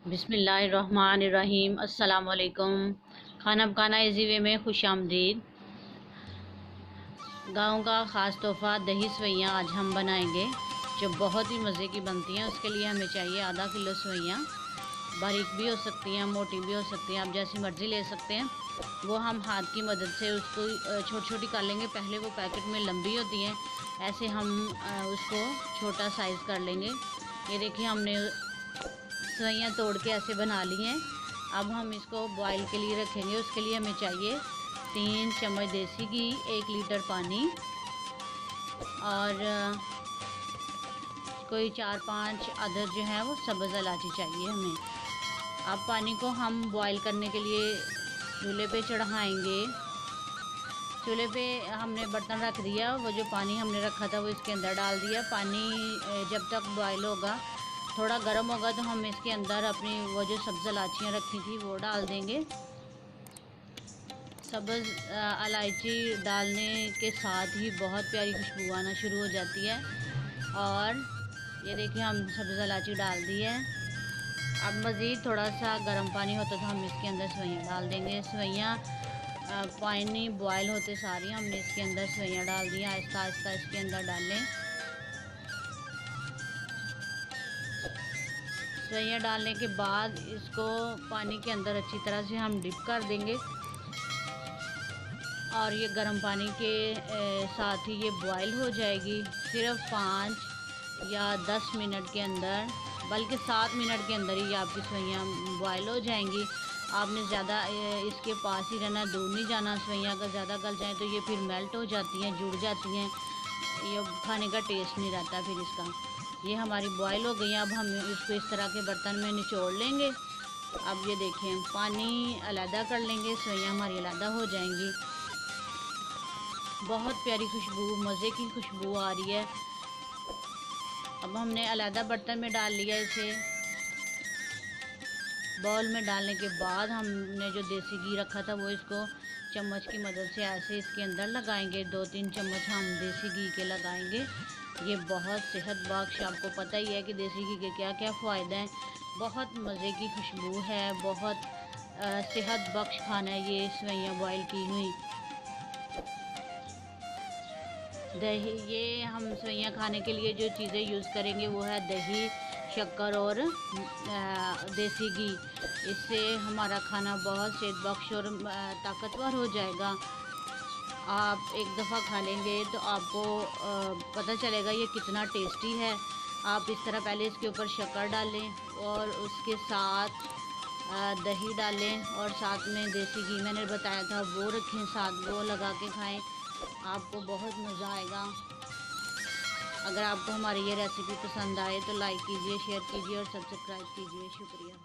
बिस्मिल्लाहिर्रहमानिर्रहीम। अस्सलाम वालेकुम। खाना पकाना इजी वे में खुश आमदीद। गाँव का ख़ास तोहफ़ा दही सवैयाँ आज हम बनाएंगे, जो बहुत ही मज़े की बनती हैं। उसके लिए हमें चाहिए आधा किलो सवैयाँ। बारीक भी हो सकती हैं, मोटी भी हो सकती हैं, आप जैसी मर्ज़ी ले सकते हैं। वो हम हाथ की मदद से उसको छोटी छोटी कर लेंगे। पहले वो पैकेट में लंबी होती हैं, ऐसे हम उसको छोटा साइज़ कर लेंगे। ये देखिए, हमने सवैयाँ तोड़ के ऐसे बना ली हैं। अब हम इसको बॉईल के लिए रखेंगे। उसके लिए हमें चाहिए 3 चम्मच देसी घी, 1 लीटर पानी और कोई 4-5 अदर जो है वो सब्ज़ इलायची चाहिए हमें। अब पानी को हम बॉईल करने के लिए चूल्हे पे चढ़ाएंगे। चूल्हे पे हमने बर्तन रख दिया, वो जो पानी हमने रखा था वो इसके अंदर डाल दिया। पानी जब तक बॉईल होगा, थोड़ा गर्म होगा, तो हम इसके अंदर अपनी वो जो सब्ज़ इलायचियाँ रखी थी वो डाल देंगे। सब्ज़ इलायची डालने के साथ ही बहुत प्यारी खुशबू आना शुरू हो जाती है। और ये देखिए, हम सब्ज़ इलायची डाल दी है। अब मज़ीद थोड़ा सा गर्म पानी होता तो हम इसके अंदर सवैयाँ डाल देंगे। सवैयाँ पानी बॉयल होते सारी हमने इसके अंदर सवैयाँ डाल दी। आहिस्ता आहिस्ता इसके अंदर डालें। सवैयाँ डालने के बाद इसको पानी के अंदर अच्छी तरह से हम डिप कर देंगे। और ये गर्म पानी के साथ ही ये बॉयल हो जाएगी। सिर्फ 5 या 10 मिनट के अंदर, बल्कि 7 मिनट के अंदर ही आपकी सवैयाँ बॉयल हो जाएंगी। आपने ज़्यादा इसके पास ही रहना, दूर नहीं जाना। सवैयाँ अगर ज़्यादा गल जाए तो ये फिर मेल्ट हो जाती हैं, जुड़ जाती हैं। ये खाने का टेस्ट नहीं रहता फिर इसका। ये हमारी बॉयल हो गई हैं। अब हम इसको इस तरह के बर्तन में निचोड़ लेंगे। अब ये देखें, पानी अलहदा कर लेंगे, सवैयाँ हमारी अलहदा हो जाएंगी। बहुत प्यारी खुशबू, मज़े की खुशबू आ रही है। अब हमने अलहदा बर्तन में डाल लिया इसे। बाउल में डालने के बाद हमने जो देसी घी रखा था वो इसको चम्मच की मदद से ऐसे इसके अंदर लगाएंगे। 2-3 चम्मच हम देसी घी के लगाएंगे। ये बहुत सेहत बख्श, आपको पता ही है कि देसी घी के क्या क्या फ़ायदे हैं। बहुत मज़े की खुशबू है, बहुत सेहत बख्श खाना है ये सवैयाँ बॉयल की हुई। दही, ये हम सवैयाँ खाने के लिए जो चीज़ें यूज़ करेंगे वो है दही, शक्कर और देसी घी। इससे हमारा खाना बहुत सेहत बख्श और ताकतवर हो जाएगा। आप एक दफ़ा खा लेंगे तो आपको पता चलेगा ये कितना टेस्टी है। आप इस तरह पहले इसके ऊपर शक्कर डालें और उसके साथ दही डालें और साथ में देसी घी मैंने बताया था वो रखें, साथ वो लगा के खाएं। आपको बहुत मज़ा आएगा। अगर आपको हमारी ये रेसिपी पसंद आए तो लाइक कीजिए, शेयर कीजिए और सब्सक्राइब कीजिए। शुक्रिया।